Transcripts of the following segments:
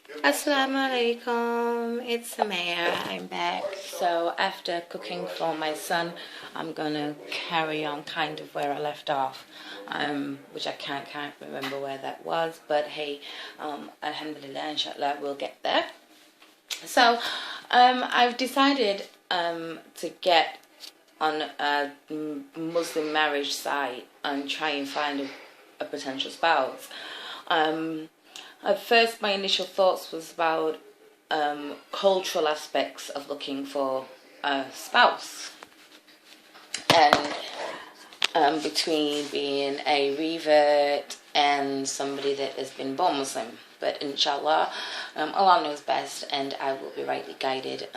Assalamu alaikum, it's Samaya. I'm back. So after cooking for my son, I'm gonna carry on kind of where I left off, which I can't remember where that was, but hey, alhamdulillah, inshallah, we'll get there. So I've decided to get on a Muslim marriage site and try and find a potential spouse. At first, my initial thoughts was about cultural aspects of looking for a spouse, and between being a revert and somebody that has been born Muslim. But inshallah, Allah knows best, and I will be rightly guided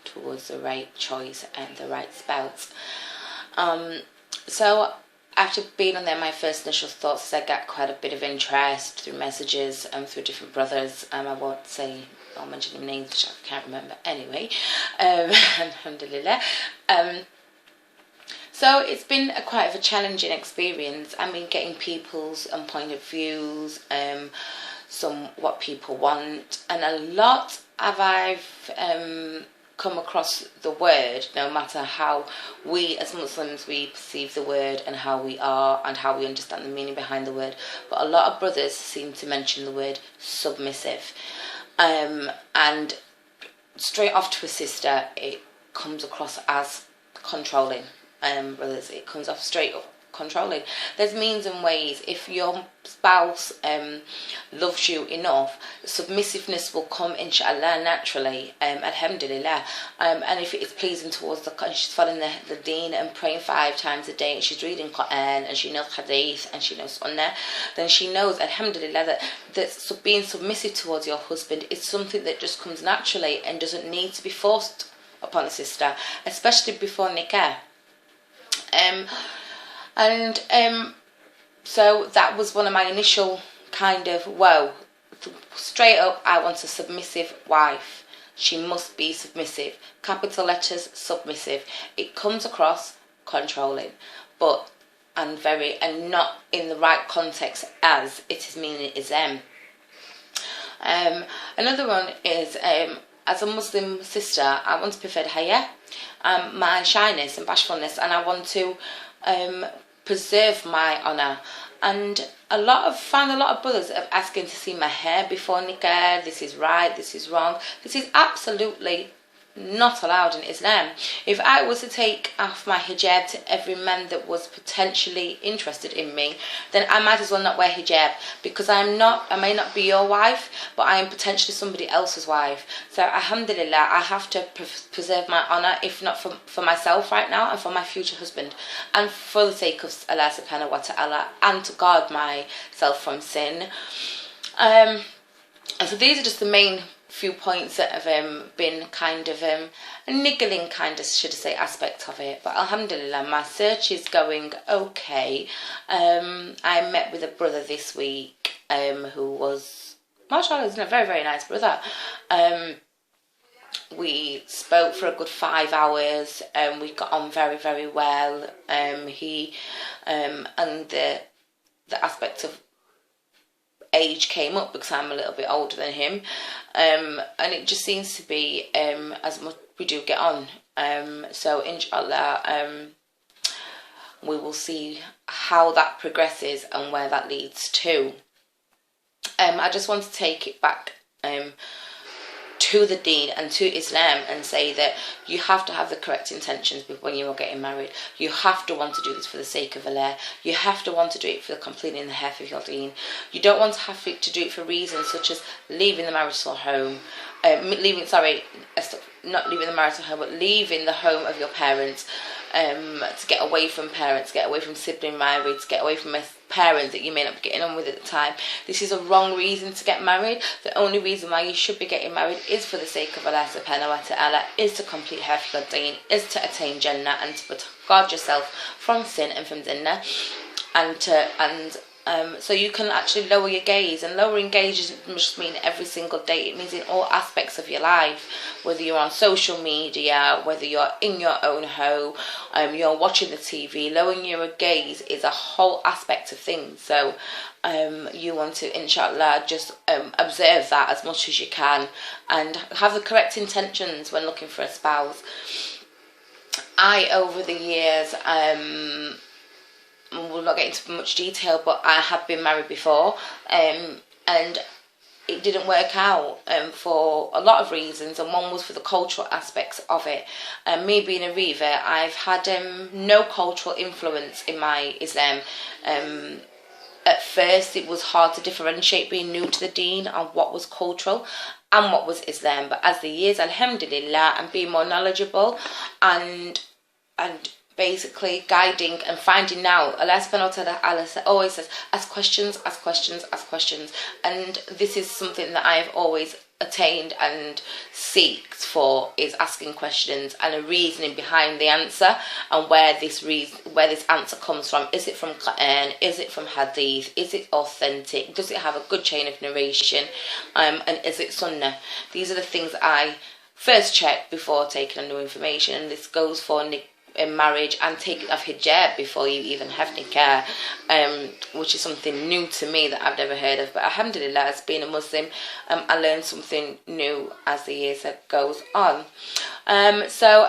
towards the right choice and the right spouse. So after being on there, my first initial thoughts is I got quite a bit of interest through messages through different brothers. I won't say, I'll mention their names, which I can't remember anyway. Alhamdulillah. So it's been quite of a challenging experience. I mean, getting people's point of views, what people want, and a lot of I've come across the word, no matter how we as Muslims we perceive the word and how we are and how we understand the meaning behind the word, but a lot of brothers seem to mention the word submissive, and straight off to a sister it comes across as controlling. Brothers, it comes off straight up controlling. There's means and ways. If your spouse loves you enough, submissiveness will come inshallah naturally, alhamdulillah, and if it is pleasing towards the she's following the deen and praying 5 times a day, and she's reading Quran and she knows hadith and she knows sunnah, then she knows alhamdulillah that being submissive towards your husband is something that just comes naturally and doesn't need to be forced upon a sister, especially before nikah. So that was one of my initial kind of, straight up, I want a submissive wife. She must be submissive. Capital letters, submissive. It comes across controlling, and not in the right context as it is meaning it is them. Another one is, as a Muslim sister, I want to prefer haya, my shyness and bashfulness, and I want to preserve my honour. And find a lot of brothers asking to see my hair before nikah. This is right, this is wrong. This is absolutely not allowed in Islam. If I was to take off my hijab to every man that was potentially interested in me, then I might as well not wear hijab, because I may not be your wife, but I am potentially somebody else's wife. So alhamdulillah, I have to preserve my honour, if not for myself right now, and for my future husband, and for the sake of Allah subhanahu wa ta'ala, and to guard myself from sin. And so these are just the main few points that have been kind of a niggling kind of, should I say, aspect of it. But alhamdulillah, my search is going okay. I met with a brother this week who was, mashallah, is a very, very nice brother. We spoke for a good 5 hours, and we got on very, very well. He and the aspect of age came up, because I'm a little bit older than him, and it just seems to be as much we do get on. So inshallah, we will see how that progresses and where that leads to. I just want to take it back to the deen and to Islam and say that you have to have the correct intentions when you are getting married. You have to want to do this for the sake of Allah. You have to want to do it for completing the half of your deen. You don't want to have to do it for reasons such as leaving the marital home, not leaving the marital home, but leaving the home of your parents, to get away from parents, get away from sibling rivalry, to get away from parents that you may not be getting on with at the time. This is a wrong reason to get married. The only reason why you should be getting married is for the sake of Allah subhanahu wa ta'ala, is to complete half your deen, is to attain Jannah, and to guard yourself from sin and from Jannah, and So you can actually lower your gaze, and lowering gaze doesn't just mean every single day. It means in all aspects of your life, whether you're on social media, whether you're in your own home, you're watching the TV. Lowering your gaze is a whole aspect of things. So you want to, inshallah, just observe that as much as you can, and have the correct intentions when looking for a spouse. Over the years, we'll not get into much detail, but I have been married before, and it didn't work out for a lot of reasons, and one was for the cultural aspects of it. Me being a Reva, I've had no cultural influence in my Islam. At first, it was hard to differentiate being new to the deen on what was cultural and what was Islam, but as the years, alhamdulillah, I'm being more knowledgeable and basically guiding and finding out. Allah subhanahu wa ta'ala always says, ask questions, ask questions, ask questions. And this is something that I've always attained and seeked for, is asking questions and a reasoning behind the answer, and where this answer comes from. Is it from Quran? Is it from Hadith? Is it authentic? Does it have a good chain of narration? And is it Sunnah? These are the things I first check before taking on new information, and this goes for in marriage and taking off hijab before you even have nikah, which is something new to me that I've never heard of. But alhamdulillah, as being a Muslim, I learn something new as the years goes on. So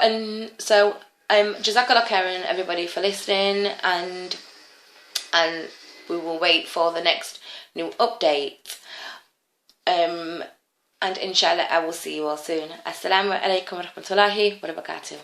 Jazakallah khairan, everybody, for listening, and we will wait for the next new update. And inshallah, I will see you all soon. Assalamu alaikum wa rahmatullahi wa barakatuh.